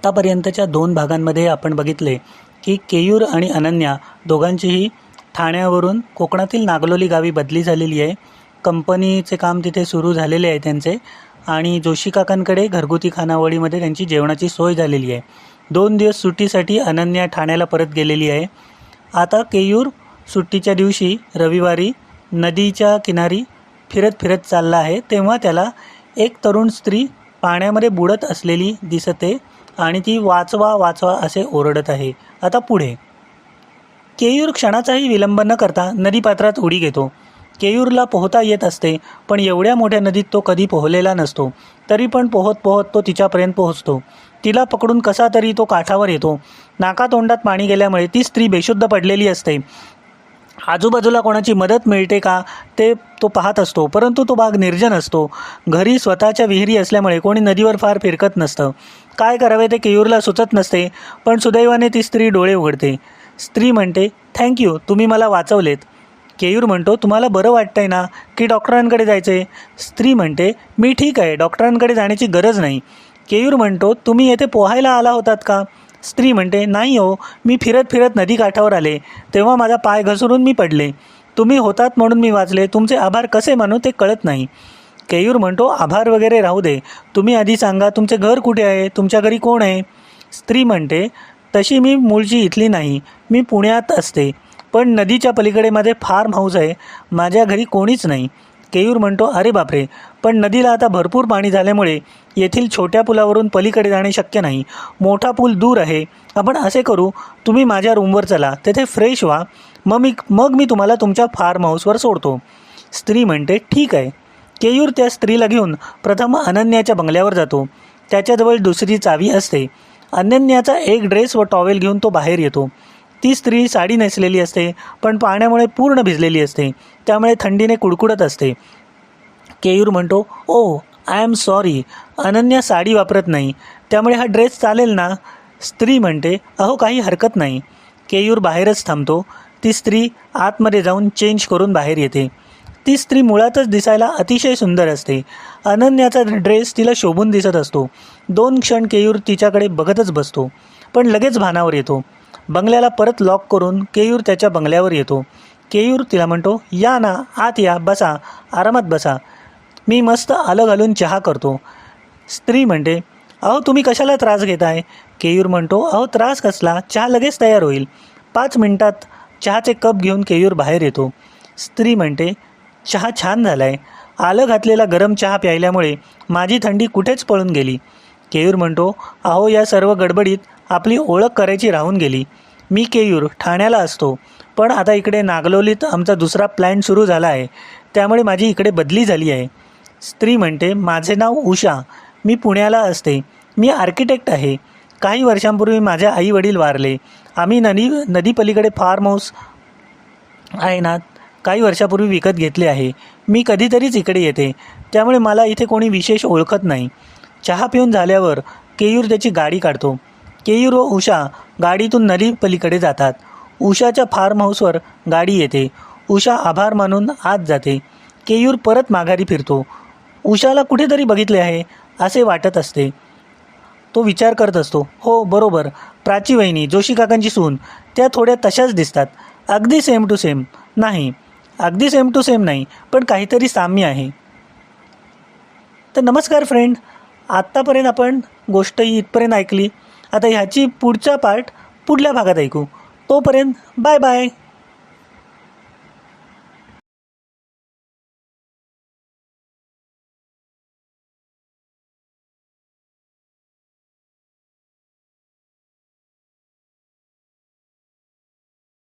आत्तापर्यंतच्या 2 भागांमध्ये आपण बघितले की केयूर आणि अनन्या दोघांचीही ठाण्यावरून कोकणातील नागलोली गावी बदली झालेली आहे. कंपनीचे काम तिथे सुरू झालेले आहे त्यांचे आणि जोशी काकांकडे घरगुती खानावळीमध्ये त्यांची जेवणाची सोय झालेली आहे. 2 दिवस सुट्टीसाठी अनन्या ठाण्याला परत गेलेली आहे. आता केयूर सुट्टीच्या दिवशी रविवारी नदीच्या किनारी फिरत फिरत चालला आहे, तेव्हा त्याला एक तरुण स्त्री पाण्यामध्ये बुडत असलेली दिसते आणि ती वाचवा वाचवा असे ओरडत आहे. आता पुढे केयूर क्षणाचाही विलंब न करता नदीपात्रात उडी घेतो. केयूरला पोहता येत असते, पण एवढ्या मोठ्या नदीत तो कधी पोहलेला नसतो. तरी पण पोहत पोहत तो तिच्यापर्यंत पोहोचतो. तिला पकडून कसा तरी तो काठावर येतो. नाकातोंडात पाणी गेल्यामुळे ती स्त्री बेशुद्ध पडलेली असते. आजूबाजूला कोणाची मदत मिळते का ते तो पाहत असतो, परंतु तो भाग निर्जन असतो. घरी स्वतःच्या विहिरी असल्यामुळे कोणी नदीवर फार फिरकत नसतं. काय करावे ते केयूरला सुचत नसते, पण सुदैवाने ती स्त्री डोळे उघडते. स्त्री म्हणते, थँक्यू, तुम्ही मला वाचवलेत. केयूर म्हणतो, तुम्हाला बरं वाटतंय ना, की डॉक्टरांकडे जायचे? स्त्री म्हणते, मी ठीक आहे, डॉक्टरांकडे जाण्याची गरज नाही. केयूर म्हणतो, तुम्ही येथे पोहायला आला होतात का? स्त्री म्हणते, नाही हो, मी फिरत फिरत नदीकाठावर आले, तेव्हा माझा पाय घसरून मी पडले. तुम्ही होतात म्हणून मी वाचले. तुमचे आभार कसे मानू ते कळत नाही. केयूर म्हणतो, आभार वगैरे राहू दे, तुम्ही आधी सांगा तुमचे घर कुठे आहे, तुमच्या घरी कोण आहे? स्त्री म्हणते, तशी मी मूळची इथली नाही, मी पुण्यात असते, पण नदीच्या पलीकडे माझे फार्म हाऊस आहे, माझ्या घरी कोणीच नाही. केयूर म्हणतो, अरे बापरे, पण नदीला आता भरपूर पाणी झाल्यामुळे येथील छोट्या पुलावरून पलीकडे जाणे शक्य नाही. मोठा पूल दूर आहे. आपण असे करू, तुम्ही माझ्या रूमवर चला, तेथे फ्रेश व्हा, मग मी तुम्हाला तुमच्या फार्म हाऊसवर सोडतो. स्त्री म्हणते, ठीक आहे. केयूर त्या स्त्रीला घेऊन प्रथम अनन्याच्या बंगल्यावर जातो. त्याच्याजवळ दुसरी चावी असते. अनन्याचा एक ड्रेस व टॉवेल घेऊन तो बाहेर येतो. ती स्त्री साडी नेसलेली असते, पण पाण्यामुळे पूर्ण भिजलेली असते, त्यामुळे थंडीने कुडकुडत असते. केयूर म्हणतो, oh I am sorry, Ananya sari वापरत नाही, त्यामुळे हा ड्रेस चालेल ना? स्त्री म्हणते, अहो काही हरकत नाही. केयूर बाहेरच थांबतो. ती स्त्री आतमध्ये जाऊन चेंज करून बाहेर येते. ती स्त्री मुळातच दिसायला अतिशय सुंदर असते. अनन्याचा ड्रेस तिला शोभून दिसत असतो. 2 क्षण केयूर तिच्याकडे बघतच बसतो, पण लगेच भानावर येतो. बंगल्याला परत लॉक करून केयूर त्याच्या बंगल्यावर येतो. केयूर तिला म्हणतो, या ना, आत या, बसा, आरामात बसा, मी मस्त आलं घालून चहा करतो. स्त्री म्हणते, अहो तुम्ही कशाला त्रास घेताय? केयूर म्हणतो, अहो त्रास कसला, चहा लगेच तयार होईल. 5 मिनिटात चहाचे कप घेऊन केयूर बाहेर येतो. स्त्री म्हणते, चहा छान झाला आहे. आलं घातलेला गरम चहा प्यायल्यामुळे माझी थंडी कुठेच पळून गेली. केयूर म्हणतो, अहो या सर्व गडबडीत आपली ओळख करायची राहून गेली. मी केयूर, ठाण्याला असतो, पण आता इकडे नागलोलीत आमचा दुसरा प्लॅन सुरू झाला आहे, त्यामुळे माझी इकडे बदली झाली आहे. स्त्री म्हणते, माझे नाव उषा, मी पुण्याला असते, मी आर्किटेक्ट आहे. काही वर्षांपूर्वी माझे आई वडील वारले. आम्ही नदीपलीकडे फार्म हाऊस आहे ना, काही वर्षापूर्वी विकत घेतले आहे. मी कधीतरीच इकडे येते, त्यामुळे मला इथे कोणी विशेष ओळखत नाही. चहा पिऊन झाल्यावर केयूर त्याची गाडी काढतो. केयूर व उषा गाडीतून नदीपलीकडे जातात. उषाच्या फार्म हाऊसवर गाडी येते. उषा आभार मानून आत जाते. केयूर परत माघारी फिरतो. उषाला कुठेतरी बघितले आहे असे वाटत असते. तो विचार करत असतो, हो बरोबर, प्राची वहिनी, जोशी काकांची सून, त्या थोड्या तशाच दिसतात. अगदी सेम टू सेम नाही, अगदी सेम टू सेम नाही, पण काहीतरी साम्य आहे. तर नमस्कार फ्रेंड, आत्तापर्यंत आपण गोष्ट इथपर्यंत ऐकली. आता ह्याची पुढचा पार्ट पुढल्या भागात ऐकू. तोपर्यंत बाय बाय.